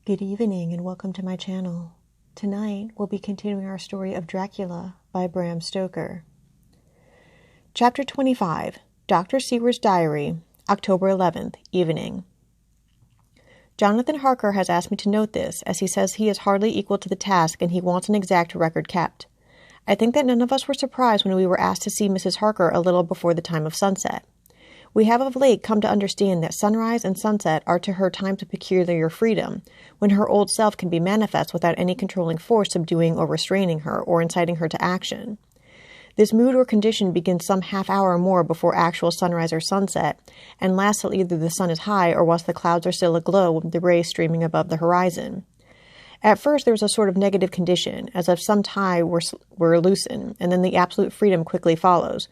Good evening and welcome to my channel. Tonight we'll be continuing our story of Dracula by Bram Stoker. Chapter 25, Dr. Seward's Diary, October 11th, evening. Jonathan Harker has asked me to note this, as he says he is hardly equal to the task and he wants an exact record kept. I think that none of us were surprised when we were asked to see Mrs. Harker a little before the time of sunset. We have of late come to understand that sunrise and sunset are to her times of peculiar freedom, when her old self can be manifest without any controlling force subduing or restraining her, or inciting her to action. This mood or condition begins some half hour or more before actual sunrise or sunset, and lasts till either the sun is high or whilst the clouds are still aglow with the rays streaming above the horizon. At first there is a sort of negative condition, as if some tie were loosened, and then the absolute freedom quickly follows.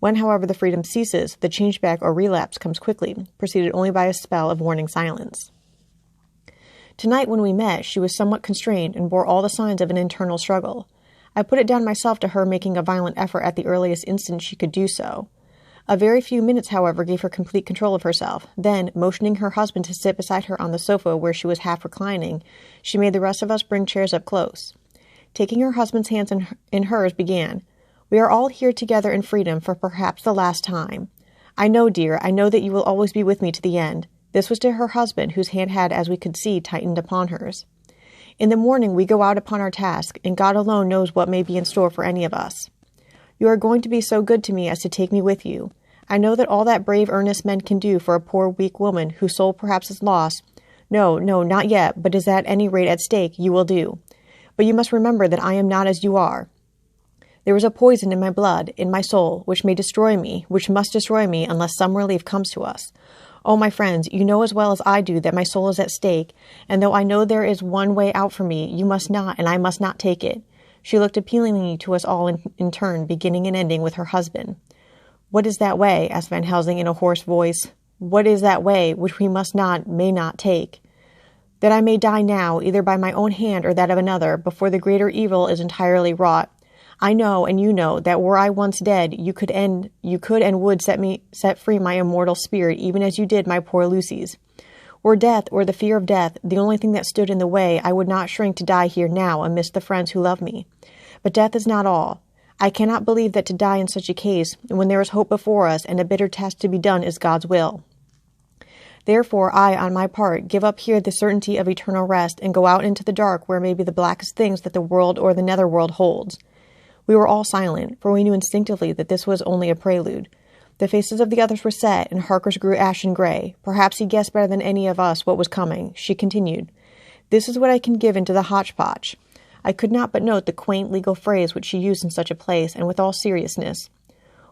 When, however, the freedom ceases, the change-back or relapse comes quickly, preceded only by a spell of warning silence. Tonight, when we met, she was somewhat constrained and bore all the signs of an internal struggle. I put it down myself to her making a violent effort at the earliest instant she could do so. A very few minutes, however, gave her complete control of herself. Then, motioning her husband to sit beside her on the sofa where she was half reclining, she made the rest of us bring chairs up close. Taking her husband's hands in hers, began, "We are all here together in freedom for perhaps the last time. I know, dear, I know that you will always be with me to the end." This was to her husband, whose hand had, as we could see, tightened upon hers. "In the morning we go out upon our task, and God alone knows what may be in store for any of us. You are going to be so good to me as to take me with you. I know that all that brave, earnest men can do for a poor, weak woman whose soul perhaps is lost, no, not yet, but is at any rate at stake, you will do. But you must remember that I am not as you are. There is a poison in my blood, in my soul, which may destroy me, which must destroy me unless some relief comes to us. Oh, my friends, you know as well as I do that my soul is at stake, and though I know there is one way out for me, you must not, and I must not take it." She looked appealingly to us all in turn, beginning and ending with her husband. "What is that way?" asked Van Helsing in a hoarse voice. "What is that way which we must not, may not take?" "That I may die now, either by my own hand or that of another, before the greater evil is entirely wrought. I know, and you know, that were I once dead, you could and would set free my immortal spirit, even as you did my poor Lucy's. Were death, or the fear of death, the only thing that stood in the way, I would not shrink to die here now amidst the friends who love me. But death is not all. I cannot believe that to die in such a case, when there is hope before us and a bitter task to be done, is God's will. Therefore, I, on my part, give up here the certainty of eternal rest, and go out into the dark where may be the blackest things that the world or the netherworld holds." We were all silent, for we knew instinctively that this was only a prelude. The faces of the others were set, and Harker's grew ashen gray. Perhaps he guessed better than any of us what was coming. She continued, "This is what I can give into the hotchpotch." I could not but note the quaint legal phrase which she used in such a place, and with all seriousness.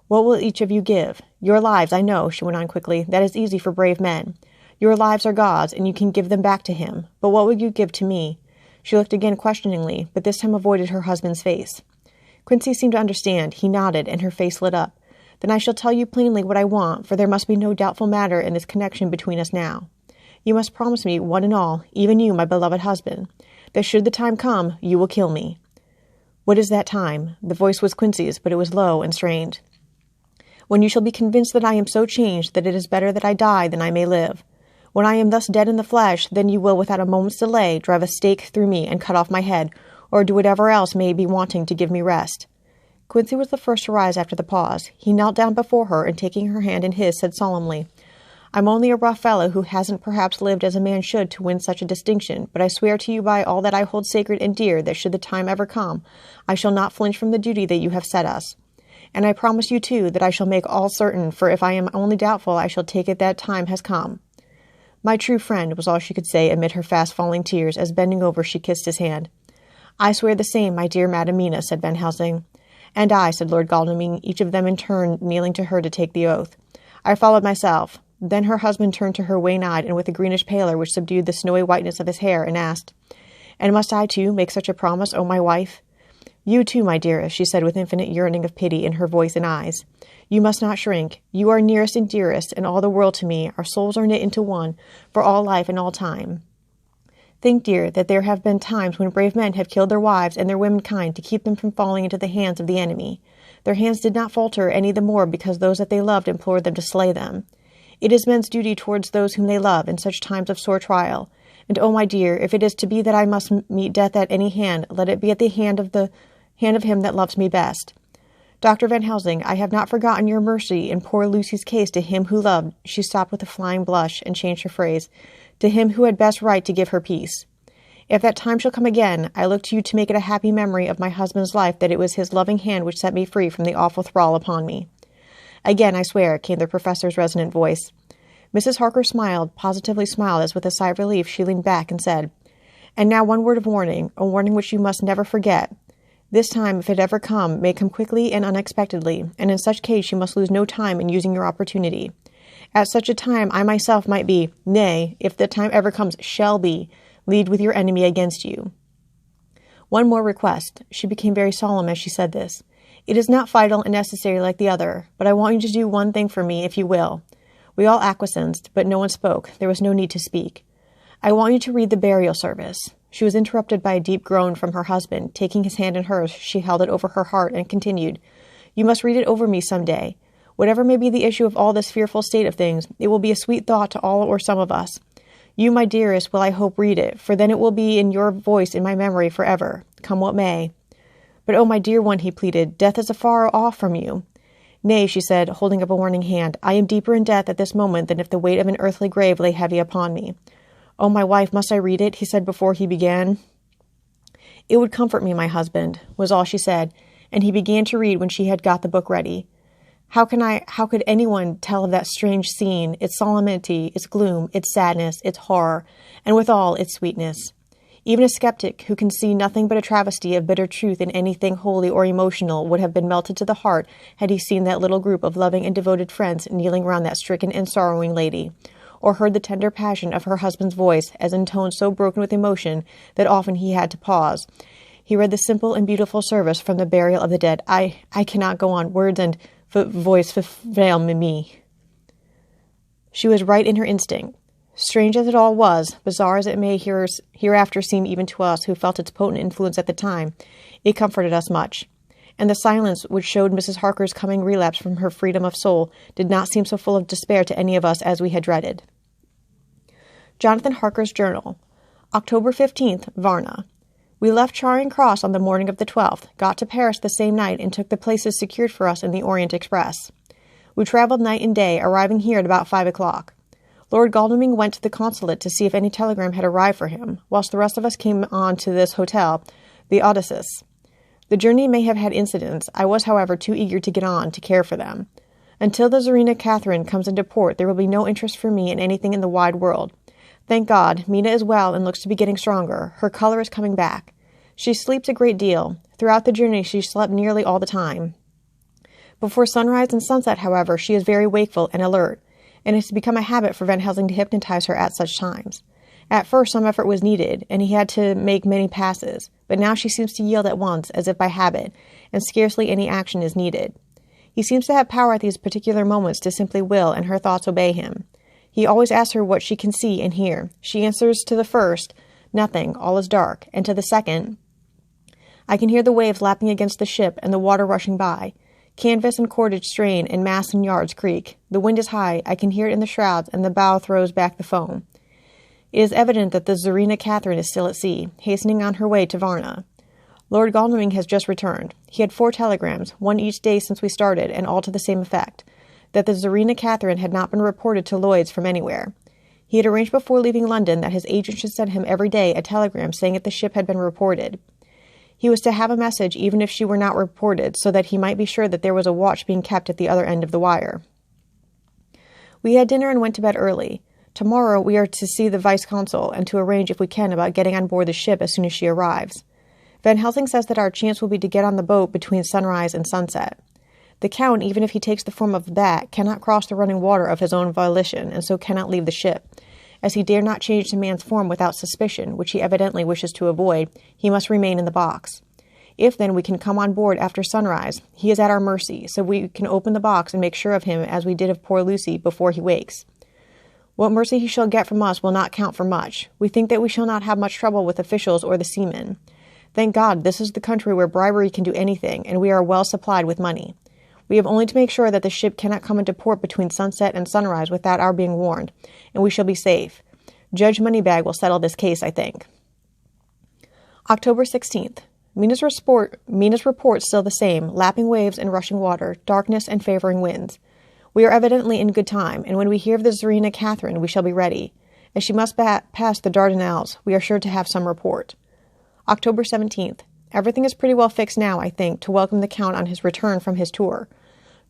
"What will each of you give? Your lives, I know," she went on quickly. "That is easy for brave men. Your lives are God's, and you can give them back to him. But what will you give to me?" She looked again questioningly, but this time avoided her husband's face. Quincy seemed to understand. He nodded, and her face lit up. "Then I shall tell you plainly what I want, for there must be no doubtful matter in this connection between us now. You must promise me, one and all, even you, my beloved husband, that should the time come, you will kill me." "What is that time?" The voice was Quincy's, but it was low and strained. "When you shall be convinced that I am so changed that it is better that I die than I may live. When I am thus dead in the flesh, then you will, without a moment's delay, drive a stake through me and cut off my head, or do whatever else may be wanting to give me rest." Quincy was the first to rise after the pause. He knelt down before her, and taking her hand in his, said solemnly, "I'm only a rough fellow who hasn't perhaps lived as a man should to win such a distinction, but I swear to you by all that I hold sacred and dear that should the time ever come, I shall not flinch from the duty that you have set us. And I promise you, too, that I shall make all certain, for if I am only doubtful, I shall take it that time has come." "My true friend," was all she could say amid her fast-falling tears, as bending over she kissed his hand. "I swear the same, my dear Madam Mina," said Van Helsing. "And I," said Lord Godalming, each of them in turn kneeling to her to take the oath. I followed myself. Then her husband turned to her wan-eyed and with a greenish pallor which subdued the snowy whiteness of his hair, and asked, "And must I, too, make such a promise, O my wife?" "You, too, my dearest," she said with infinite yearning of pity in her voice and eyes. "You must not shrink. You are nearest and dearest, and all the world to me. Our souls are knit into one, for all life and all time. Think, dear, that there have been times when brave men have killed their wives and their womenkind to keep them from falling into the hands of the enemy. Their hands did not falter any the more because those that they loved implored them to slay them. It is men's duty towards those whom they love in such times of sore trial, And oh, my dear, if it is to be that I must meet death at any hand, let it be at the hand of him that loves me best. Dr. Van Helsing, I have not forgotten your mercy in poor Lucy's case to him who loved," she stopped with a flying blush and changed her phrase, "to him who had best right to give her peace. If that time shall come again, I look to you to make it a happy memory of my husband's life that it was his loving hand which set me free from the awful thrall upon me." "Again, I swear," came the professor's resonant voice. Mrs. Harker smiled, positively smiled, as with a sigh of relief she leaned back and said, "And now one word of warning, a warning which you must never forget. This time, if it ever come, may come quickly and unexpectedly, and in such case you must lose no time in using your opportunity. At such a time I myself might be, nay, if the time ever comes, shall be, leagued with your enemy against you. One more request." She became very solemn as she said this. "It is not vital and necessary like the other, but I want you to do one thing for me, if you will." We all acquiesced, but no one spoke. There was no need to speak. "I want you to read the burial service." She was interrupted by a deep groan from her husband. Taking his hand in hers, she held it over her heart and continued, "You must read it over me some day. Whatever may be the issue of all this fearful state of things, it will be a sweet thought to all or some of us. You, my dearest, will I hope read it, for then it will be in your voice in my memory forever, come what may." "But oh, my dear one," he pleaded, "death is afar off from you." "Nay," she said, holding up a warning hand, "I am deeper in death at this moment than if the weight of an earthly grave lay heavy upon me." "Oh, my wife, must I read it?" he said before he began. "It would comfort me, my husband," was all she said, and he began to read when she had got the book ready. How could anyone tell of that strange scene, its solemnity, its gloom, its sadness, its horror, and withal its sweetness? Even a skeptic who can see nothing but a travesty of bitter truth in anything holy or emotional would have been melted to the heart had he seen that little group of loving and devoted friends kneeling round that stricken and sorrowing lady, or heard the tender passion of her husband's voice, as in tones so broken with emotion that often he had to pause. He read the simple and beautiful service from the burial of the dead. I cannot go on. Words and voice fail me. She was right in her instinct. Strange as it all was, bizarre as it may hereafter seem even to us who felt its potent influence at the time, it comforted us much. And the silence which showed Mrs. Harker's coming relapse from her freedom of soul did not seem so full of despair to any of us as we had dreaded. Jonathan Harker's Journal. October 15th, Varna. We left Charing Cross on the morning of the 12th, got to Paris the same night, and took the places secured for us in the Orient Express. We traveled night and day, arriving here at about 5 o'clock. Lord Godalming went to the consulate to see if any telegram had arrived for him, whilst the rest of us came on to this hotel, the Odysseus. The journey may have had incidents. I was, however, too eager to get on to care for them. Until the Tsarina Catherine comes into port, there will be no interest for me in anything in the wide world. Thank God, Mina is well and looks to be getting stronger. Her color is coming back. She sleeps a great deal. Throughout the journey, she slept nearly all the time. Before sunrise and sunset, however, she is very wakeful and alert, and it has become a habit for Van Helsing to hypnotize her at such times. At first, some effort was needed, and he had to make many passes, but now she seems to yield at once, as if by habit, and scarcely any action is needed. He seems to have power at these particular moments to simply will, and her thoughts obey him. He always asks her what she can see and hear. She answers to the first, "Nothing, all is dark," and to the second, "I can hear the waves lapping against the ship and the water rushing by. Canvas and cordage strain, and masts and yards creak. The wind is high, I can hear it in the shrouds, and the bow throws back the foam." It is evident that the Tsarina Catherine is still at sea, hastening on her way to Varna. Lord Godalming has just returned. He had 4 telegrams, one each day since we started, and all to the same effect, that the Tsarina Catherine had not been reported to Lloyd's from anywhere. He had arranged before leaving London that his agent should send him every day a telegram saying that the ship had been reported. He was to have a message even if she were not reported, so that he might be sure that there was a watch being kept at the other end of the wire. We had dinner and went to bed early. Tomorrow we are to see the vice-consul, and to arrange, if we can, about getting on board the ship as soon as she arrives. Van Helsing says that our chance will be to get on the boat between sunrise and sunset. The Count, even if he takes the form of a bat, cannot cross the running water of his own volition, and so cannot leave the ship. As he dare not change the man's form without suspicion, which he evidently wishes to avoid, he must remain in the box. If, then, we can come on board after sunrise, he is at our mercy, so we can open the box and make sure of him as we did of poor Lucy before he wakes. What mercy he shall get from us will not count for much. We think that we shall not have much trouble with officials or the seamen. Thank God, this is the country where bribery can do anything, and we are well supplied with money. We have only to make sure that the ship cannot come into port between sunset and sunrise without our being warned, and we shall be safe. Judge Moneybag will settle this case, I think. October 16th. Mina's report still the same, lapping waves and rushing water, darkness and favoring winds. We are evidently in good time, and when we hear of the Tsarina Catherine, we shall be ready. As she must pass the Dardanelles, we are sure to have some report. October 17th. Everything is pretty well fixed now, I think, to welcome the Count on his return from his tour.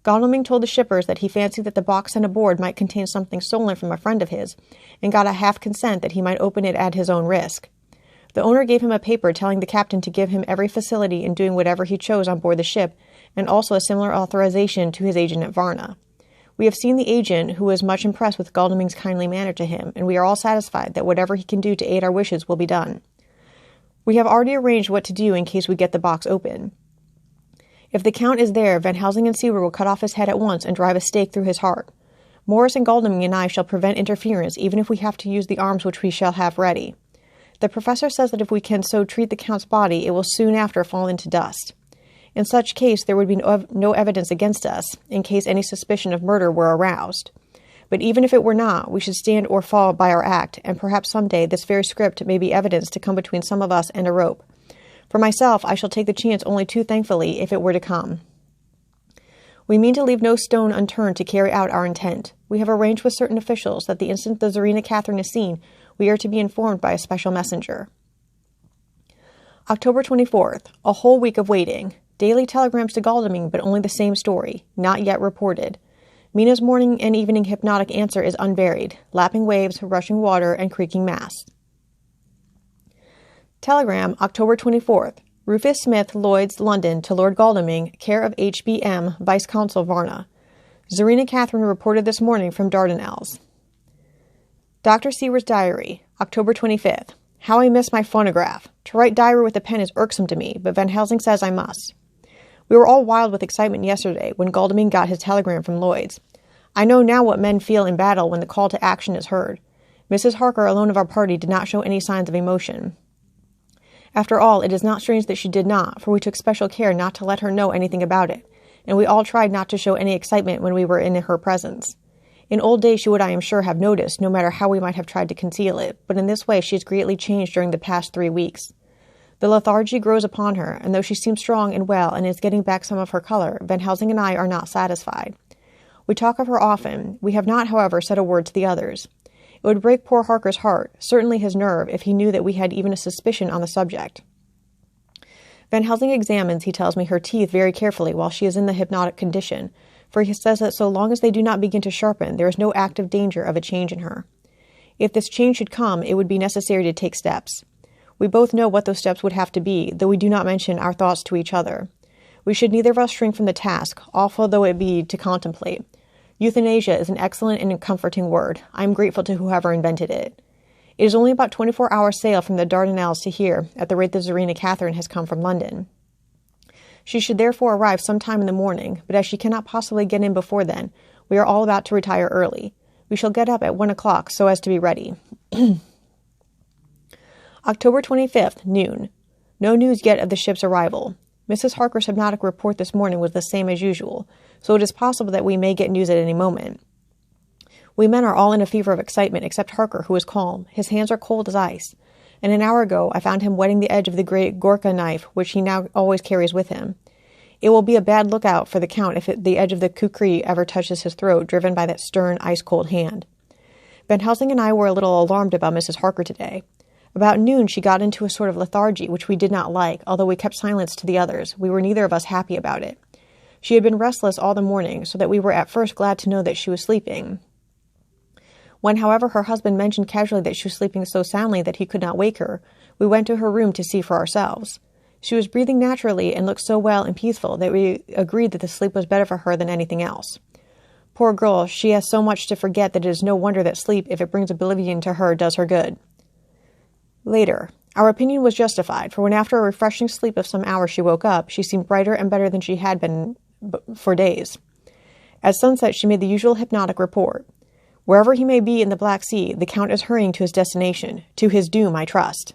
Godalming told the shippers that he fancied that the box sent aboard might contain something stolen from a friend of his, and got a half consent that he might open it at his own risk. The owner gave him a paper telling the captain to give him every facility in doing whatever he chose on board the ship, and also a similar authorization to his agent at Varna. We have seen the agent, who was much impressed with Godalming's kindly manner to him, and we are all satisfied that whatever he can do to aid our wishes will be done. We have already arranged what to do in case we get the box open. If the Count is there, Van Helsing and Seward will cut off his head at once and drive a stake through his heart. Morris and Godalming and I shall prevent interference, even if we have to use the arms which we shall have ready. The professor says that if we can so treat the Count's body, it will soon after fall into dust. In such case, there would be no evidence against us, in case any suspicion of murder were aroused. But even if it were not, we should stand or fall by our act, and perhaps some day this very script may be evidence to come between some of us and a rope. For myself, I shall take the chance only too thankfully if it were to come. We mean to leave no stone unturned to carry out our intent. We have arranged with certain officials that the instant the Tsarina Catherine is seen, we are to be informed by a special messenger. October 24th. A whole week of waiting. Daily telegrams to Godalming, but only the same story, not yet reported. Mina's morning and evening hypnotic answer is unvaried, lapping waves, rushing water, and creaking masts. Telegram, October 24th. Rufus Smith, Lloyd's, London, to Lord Godalming, care of H.B.M., Vice-Consul Varna. Tsarina Catherine reported this morning from Dardanelles. Dr. Seward's diary, October 25th. How I miss my phonograph. To write diary with a pen is irksome to me, but Van Helsing says I must. We were all wild with excitement yesterday when Godalming got his telegram from Lloyd's. I know now what men feel in battle when the call to action is heard. Mrs. Harker, alone of our party, did not show any signs of emotion. After all, it is not strange that she did not, for we took special care not to let her know anything about it, and we all tried not to show any excitement when we were in her presence. In old days she would, I am sure, have noticed, no matter how we might have tried to conceal it, but in this way she has greatly changed during the past 3 weeks. The lethargy grows upon her, and though she seems strong and well and is getting back some of her color, Van Helsing and I are not satisfied. We talk of her often. We have not, however, said a word to the others. It would break poor Harker's heart, certainly his nerve, if he knew that we had even a suspicion on the subject. Van Helsing examines, he tells me, her teeth very carefully while she is in the hypnotic condition, for he says that so long as they do not begin to sharpen, there is no active danger of a change in her. If this change should come, it would be necessary to take steps. We both know what those steps would have to be, though we do not mention our thoughts to each other. We should neither of us shrink from the task, awful though it be to contemplate. Euthanasia is an excellent and comforting word. I am grateful to whoever invented it. It is only about 24 hours' sail from the Dardanelles to here, at the rate the Tsarina Catherine has come from London. She should therefore arrive some time in the morning, but as she cannot possibly get in before then, we are all about to retire early. We shall get up at 1 o'clock so as to be ready. October 25th, noon. No news yet of the ship's arrival. Mrs. Harker's hypnotic report this morning was the same as usual, so it is possible that we may get news at any moment. We men are all in a fever of excitement except Harker, who is calm. His hands are cold as ice, and an hour ago I found him whetting the edge of the great Gorka knife, which he now always carries with him. It will be a bad lookout for the Count if the edge of the kukri ever touches his throat, driven by that stern, ice-cold hand. Van Helsing and I were a little alarmed about Mrs. Harker today. About noon she got into a sort of lethargy, which we did not like, although we kept silence to the others. We were neither of us happy about it. She had been restless all the morning, so that we were at first glad to know that she was sleeping. When, however, her husband mentioned casually that she was sleeping so soundly that he could not wake her, we went to her room to see for ourselves. She was breathing naturally and looked so well and peaceful that we agreed that the sleep was better for her than anything else. Poor girl, she has so much to forget that it is no wonder that sleep, if it brings oblivion to her, does her good. Later. Our opinion was justified, for when after a refreshing sleep of some hours she woke up, she seemed brighter and better than she had been for days. At sunset she made the usual hypnotic report. Wherever he may be in the Black Sea, the Count is hurrying to his destination, to his doom, I trust.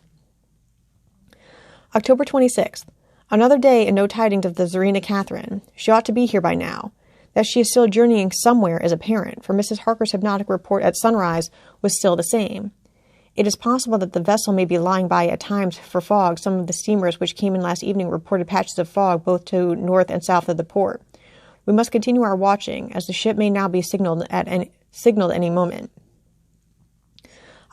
October 26th. Another day and no tidings of the Tsarina Catherine. She ought to be here by now. That she is still journeying somewhere is apparent, for Mrs. Harker's hypnotic report at sunrise was still the same. It is possible that the vessel may be lying by at times for fog. Some of the steamers which came in last evening reported patches of fog both to north and south of the port. We must continue our watching, as the ship may now be signaled any moment.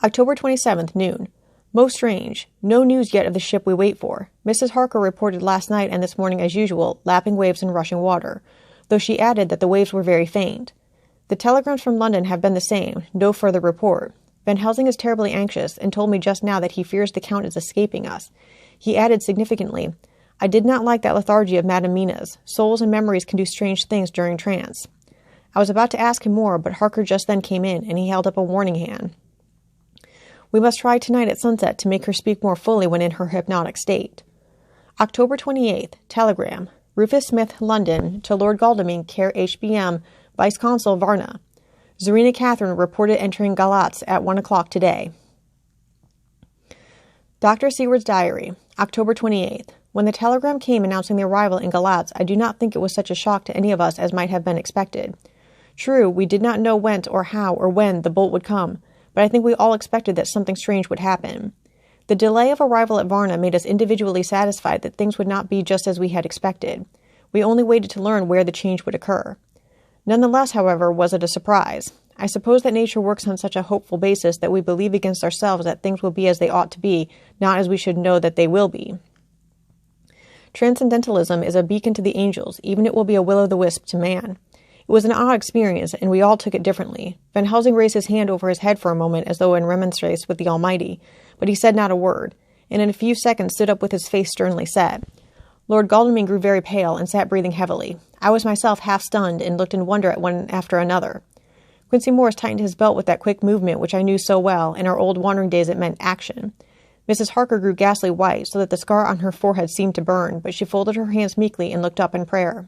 October 27th, noon. Most strange. No news yet of the ship we wait for. Mrs. Harker reported last night and this morning as usual, lapping waves and rushing water, though she added that the waves were very faint. The telegrams from London have been the same. No further report. Van Helsing is terribly anxious and told me just now that he fears the Count is escaping us. He added significantly, I did not like that lethargy of Madame Mina's. Souls and memories can do strange things during trance. I was about to ask him more, but Harker just then came in, and he held up a warning hand. We must try tonight at sunset to make her speak more fully when in her hypnotic state. October 28th, telegram. Rufus Smith, London, to Lord Godalming, care HBM, Vice-Consul, Varna. Zarina Catherine reported entering Galatz at 1 o'clock today. Dr. Seward's diary, October 28th. When the telegram came announcing the arrival in Galatz, I do not think it was such a shock to any of us as might have been expected. True, we did not know whence or how or when the bolt would come, but I think we all expected that something strange would happen. The delay of arrival at Varna made us individually satisfied that things would not be just as we had expected. We only waited to learn where the change would occur. Nonetheless, however, was it a surprise. I suppose that nature works on such a hopeful basis that we believe against ourselves that things will be as they ought to be, not as we should know that they will be. Transcendentalism is a beacon to the angels, even it will be a will-o'-the-wisp to man. It was an odd experience, and we all took it differently. Van Helsing raised his hand over his head for a moment as though in remonstrance with the Almighty, but he said not a word, and in a few seconds stood up with his face sternly set. Lord Godalming grew very pale and sat breathing heavily. I was myself half stunned and looked in wonder at one after another. Quincy Morris tightened his belt with that quick movement which I knew so well. In our old wandering days it meant action. Mrs. Harker grew ghastly white, so that the scar on her forehead seemed to burn, but she folded her hands meekly and looked up in prayer.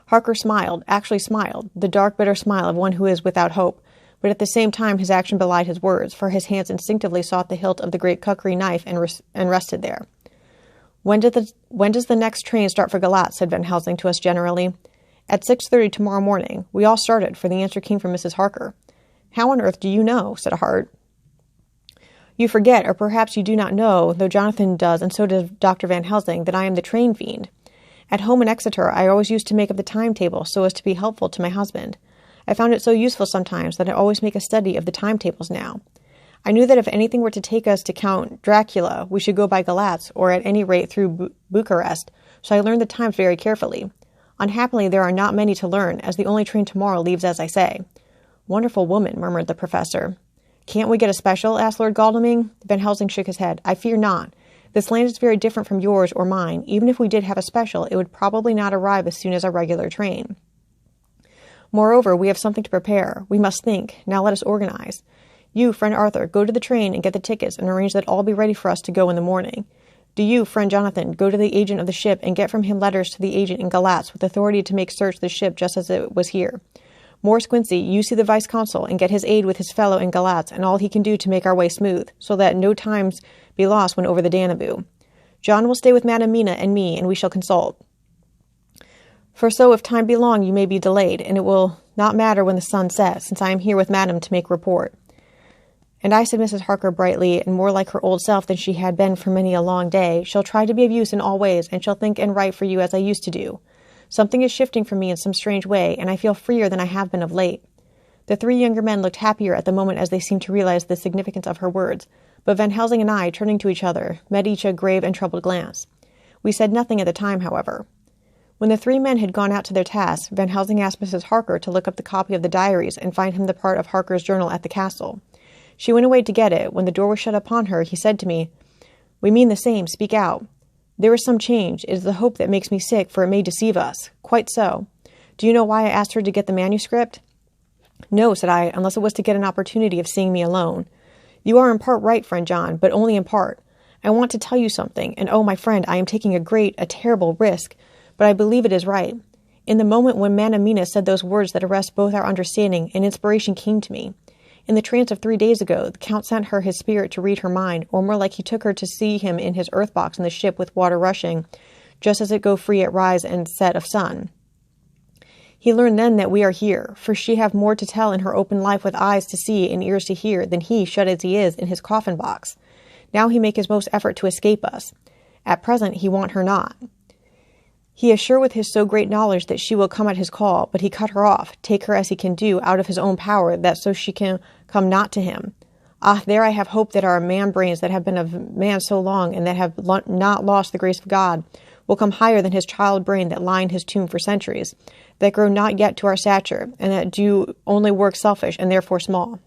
Harker smiled, actually smiled, the dark, bitter smile of one who is without hope, but at the same time his action belied his words, for his hands instinctively sought the hilt of the great kukri knife and rested there. When does the next train start for Galatz? Said Van Helsing to us generally. At 6:30 tomorrow morning. We all started, for the answer came from Mrs. Harker. How on earth do you know? Said Hart. You forget, or perhaps you do not know, though Jonathan does, and so does Dr. Van Helsing, that I am the train fiend. At home in Exeter, I always used to make up the timetable so as to be helpful to my husband. I found it so useful sometimes that I always make a study of the timetables now. I knew that if anything were to take us to Count Dracula, we should go by Galatz, or at any rate through Bucharest, so I learned the times very carefully. Unhappily, there are not many to learn, as the only train tomorrow leaves as I say. Wonderful woman, murmured the professor. Can't we get a special? Asked Lord Godalming. Van Helsing shook his head. I fear not. This land is very different from yours or mine. Even if we did have a special, it would probably not arrive as soon as a regular train. Moreover, we have something to prepare. We must think. Now let us organize. You, friend Arthur, go to the train and get the tickets and arrange that all be ready for us to go in the morning. Do you, friend Jonathan, go to the agent of the ship and get from him letters to the agent in Galatz with authority to make search the ship just as it was here. Morris Quincy, you see the vice-consul and get his aid with his fellow in Galatz and all he can do to make our way smooth, so that no times be lost when over the Danube. John will stay with Madame Mina and me, and we shall consult. For so if time be long you may be delayed, and it will not matter when the sun sets, since I am here with Madame to make report. And I, said Mrs. Harker brightly, and more like her old self than she had been for many a long day, shall try to be of use in all ways, and shall think and write for you as I used to do. Something is shifting for me in some strange way, and I feel freer than I have been of late. The three younger men looked happier at the moment as they seemed to realize the significance of her words, but Van Helsing and I, turning to each other, met each a grave and troubled glance. We said nothing at the time, however. When the three men had gone out to their tasks, Van Helsing asked Mrs. Harker to look up the copy of the diaries and find him the part of Harker's journal at the castle. She went away to get it. When the door was shut upon her, he said to me, We mean the same. Speak out. There is some change. It is the hope that makes me sick, for it may deceive us. Quite so. Do you know why I asked her to get the manuscript? No, said I, unless it was to get an opportunity of seeing me alone. You are in part right, friend John, but only in part. I want to tell you something, and oh, my friend, I am taking a terrible risk, but I believe it is right. In the moment when Madame Mina said those words that arrest both our understanding, an inspiration came to me. In the trance of 3 days ago, the Count sent her his spirit to read her mind, or more like he took her to see him in his earth box in the ship with water rushing, just as it go free at rise and set of sun. He learned then that we are here, for she have more to tell in her open life with eyes to see and ears to hear than he, shut as he is, in his coffin box. Now he make his most effort to escape us. At present he want her not. He is sure with his so great knowledge that she will come at his call, but he cut her off, take her as he can do, out of his own power, that so she can come not to him. Ah, there I have hope that our man brains that have been of man so long, and that have not lost the grace of God, will come higher than his child brain that lie in his tomb for centuries, that grow not yet to our stature, and that do only work selfish, and therefore small.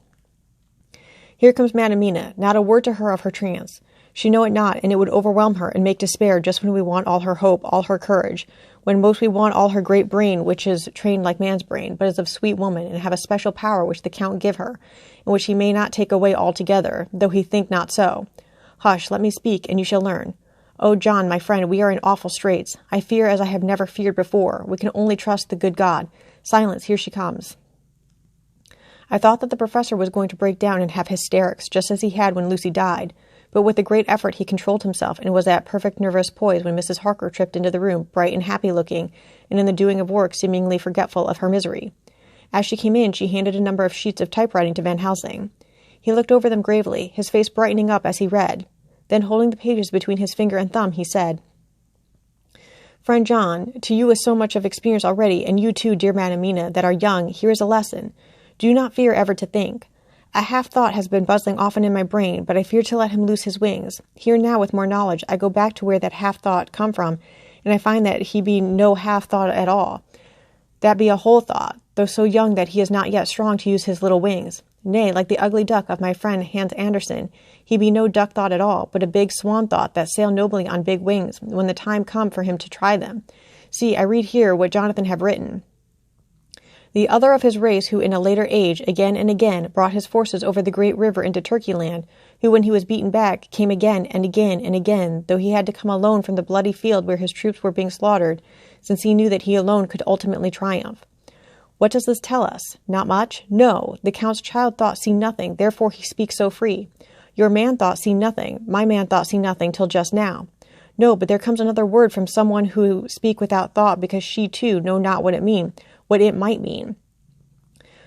Here comes Madam Mina, not a word to her of her trance. She know it not, and it would overwhelm her and make despair just when we want all her hope, all her courage, when most we want all her great brain, which is trained like man's brain, but is of sweet woman, and have a special power which the Count give her, and which he may not take away altogether, though he think not so. Hush, let me speak, and you shall learn. Oh, John, my friend, we are in awful straits. I fear as I have never feared before. We can only trust the good God. Silence, here she comes. I thought that the professor was going to break down and have hysterics, just as he had when Lucy died, but with a great effort he controlled himself, and was at perfect nervous poise when Mrs. Harker tripped into the room, bright and happy-looking, and in the doing of work seemingly forgetful of her misery. As she came in, she handed a number of sheets of typewriting to Van Helsing. He looked over them gravely, his face brightening up as he read. Then, holding the pages between his finger and thumb, he said, Friend John, to you with so much of experience already, and you too, dear Madam Mina, that are young, here is a lesson. Do not fear ever to think. A half-thought has been buzzing often in my brain, but I fear to let him loose his wings. Here now, with more knowledge, I go back to where that half-thought come from, and I find that he be no half-thought at all. That be a whole thought, though so young that he is not yet strong to use his little wings. Nay, like the ugly duck of my friend Hans Andersen, he be no duck thought at all, but a big swan thought that sail nobly on big wings, when the time come for him to try them. See, I read here what Jonathan have written. The other of his race who in a later age again and again brought his forces over the great river into Turkey land, who when he was beaten back came again and again and again, though he had to come alone from the bloody field where his troops were being slaughtered, since he knew that he alone could ultimately triumph. What does this tell us? Not much? No, the Count's child thought see nothing, therefore he speaks so free. Your man thought see nothing, my man thought see nothing till just now. No, but there comes another word from someone who speak without thought, because she too know not what it might mean.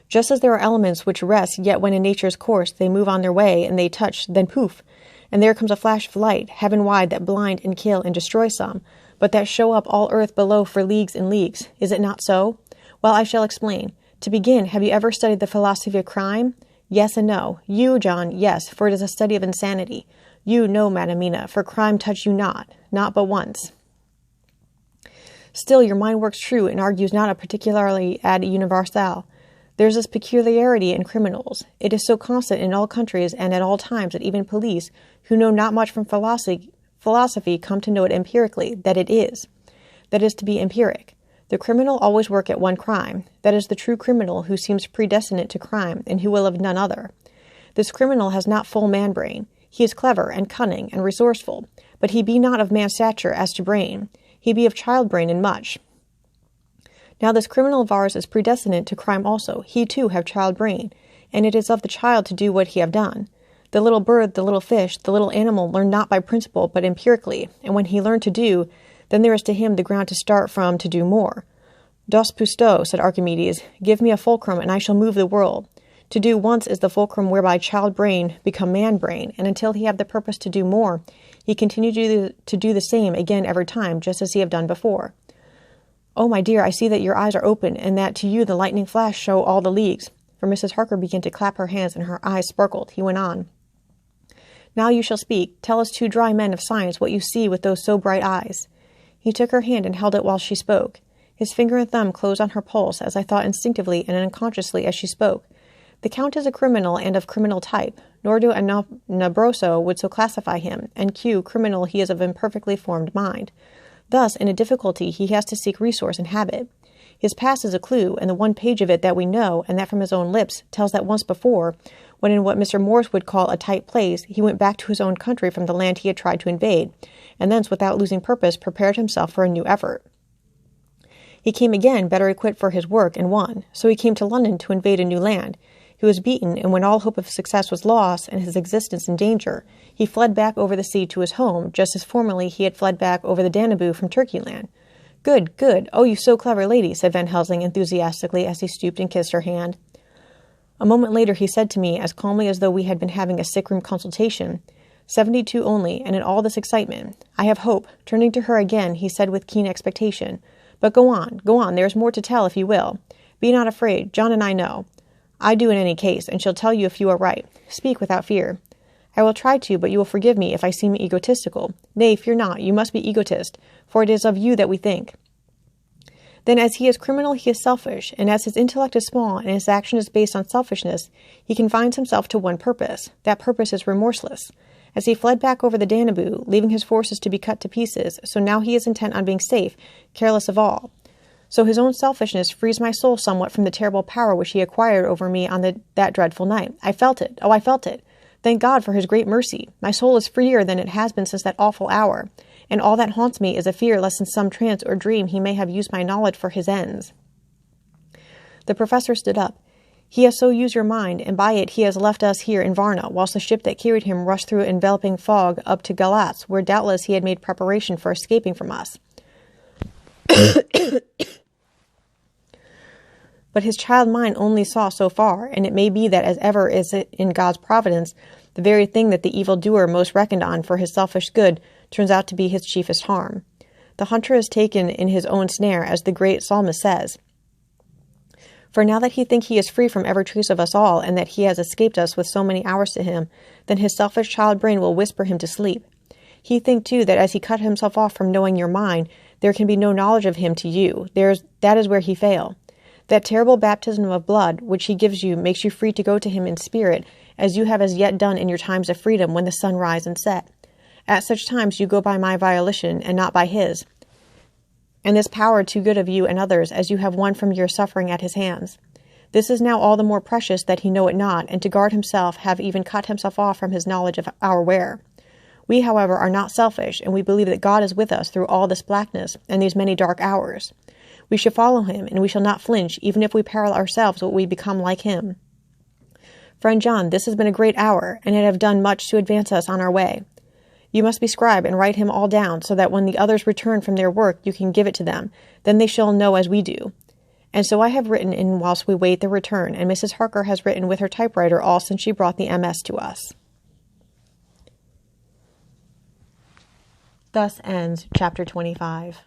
Just as there are elements which rest, yet when in nature's course they move on their way, and they touch, then poof, and there comes a flash of light, heaven-wide, that blind and kill and destroy some, but that show up all earth below for leagues and leagues. Is it not so? Well, I shall explain. To begin, have you ever studied the philosophy of crime? Yes and no. You, John, yes, for it is a study of insanity. You, no, Madam Mina, for crime touch you not but once. Still, your mind works true and argues not a particularly ad universal. There's this peculiarity in criminals. It is so constant in all countries and at all times that even police, who know not much from philosophy, come to know it empirically, that it is. That is to be empiric. The criminal always work at one crime. That is the true criminal who seems predestinate to crime and who will of none other. This criminal has not full man-brain. He is clever and cunning and resourceful, but he be not of man's stature as to brain. He be of child-brain in much. Now this criminal of ours is predestinate to crime also. He too have child-brain, and it is of the child to do what he have done. The little bird, the little fish, the little animal learn not by principle, but empirically, and when he learn to do, then there is to him the ground to start from to do more. Dos pusto, said Archimedes, give me a fulcrum, and I shall move the world. To do once is the fulcrum whereby child-brain become man-brain, and until he have the purpose to do more, he continue to do the same again every time, just as he have done before. Oh, my dear, I see that your eyes are open, and that to you the lightning flash show all the leagues. For Mrs. Harker began to clap her hands, and her eyes sparkled. He went on. Now you shall speak. Tell us two dry men of science what you see with those so bright eyes. He took her hand and held it while she spoke. His finger and thumb closed on her pulse, as I thought instinctively and unconsciously as she spoke. The Count is a criminal and of criminal type, nor do a Nabroso would so classify him, and Q, criminal he is of imperfectly formed mind. Thus, in a difficulty, he has to seek resource and habit. His past is a clue, and the one page of it that we know, and that from his own lips, tells that once before, when in what Mr. Morse would call a tight place, he went back to his own country from the land he had tried to invade, and thence, without losing purpose, prepared himself for a new effort. He came again, better equipped for his work, and won. So he came to London to invade a new land. He was beaten, and when all hope of success was lost, and his existence in danger, he fled back over the sea to his home, just as formerly he had fled back over the Danube from Turkey land. Good, good. Oh, you so clever lady, said Van Helsing enthusiastically as he stooped and kissed her hand. A moment later he said to me, as calmly as though we had been having a sick-room consultation, 72 only, and in all this excitement. I have hope. Turning to her again, he said with keen expectation, But go on, there is more to tell if you will. Be not afraid, John and I know. I do in any case, and shall tell you if you are right. Speak without fear. I will try to, but you will forgive me if I seem egotistical. Nay, fear not, you must be egotist, for it is of you that we think. Then as he is criminal, he is selfish, and as his intellect is small and his action is based on selfishness, he confines himself to one purpose. That purpose is remorseless. As he fled back over the Danube, leaving his forces to be cut to pieces, so now he is intent on being safe, careless of all. So his own selfishness frees my soul somewhat from the terrible power which he acquired over me on that dreadful night. I felt it. Oh, I felt it. Thank God for his great mercy. My soul is freer than it has been since that awful hour, and all that haunts me is a fear lest in some trance or dream he may have used my knowledge for his ends. The professor stood up. He has so used your mind, and by it he has left us here in Varna, whilst the ship that carried him rushed through enveloping fog up to Galatz, where doubtless he had made preparation for escaping from us. But his child mind only saw so far, and it may be that as ever is it in God's providence, the very thing that the evildoer most reckoned on for his selfish good turns out to be his chiefest harm. The hunter is taken in his own snare, as the great psalmist says. For now that he think he is free from every trace of us all, and that he has escaped us with so many hours to him, then his selfish child brain will whisper him to sleep. He think, too, that as he cut himself off from knowing your mind, there can be no knowledge of him to you. That is where he fail. That terrible baptism of blood which he gives you makes you free to go to him in spirit, as you have as yet done in your times of freedom when the sun rise and set. At such times you go by my volition, and not by his. And this power too good of you and others, as you have won from your suffering at his hands. This is now all the more precious that he know it not, and to guard himself have even cut himself off from his knowledge of our where. We, however, are not selfish, and we believe that God is with us through all this blackness and these many dark hours. We shall follow him, and we shall not flinch, even if we peril ourselves will we become like him. Friend John, this has been a great hour, and it have done much to advance us on our way. You must be scribe and write him all down, so that when the others return from their work you can give it to them. Then they shall know as we do. And so I have written in whilst we wait their return, and Mrs. Harker has written with her typewriter all since she brought the MS to us. Thus ends Chapter 25.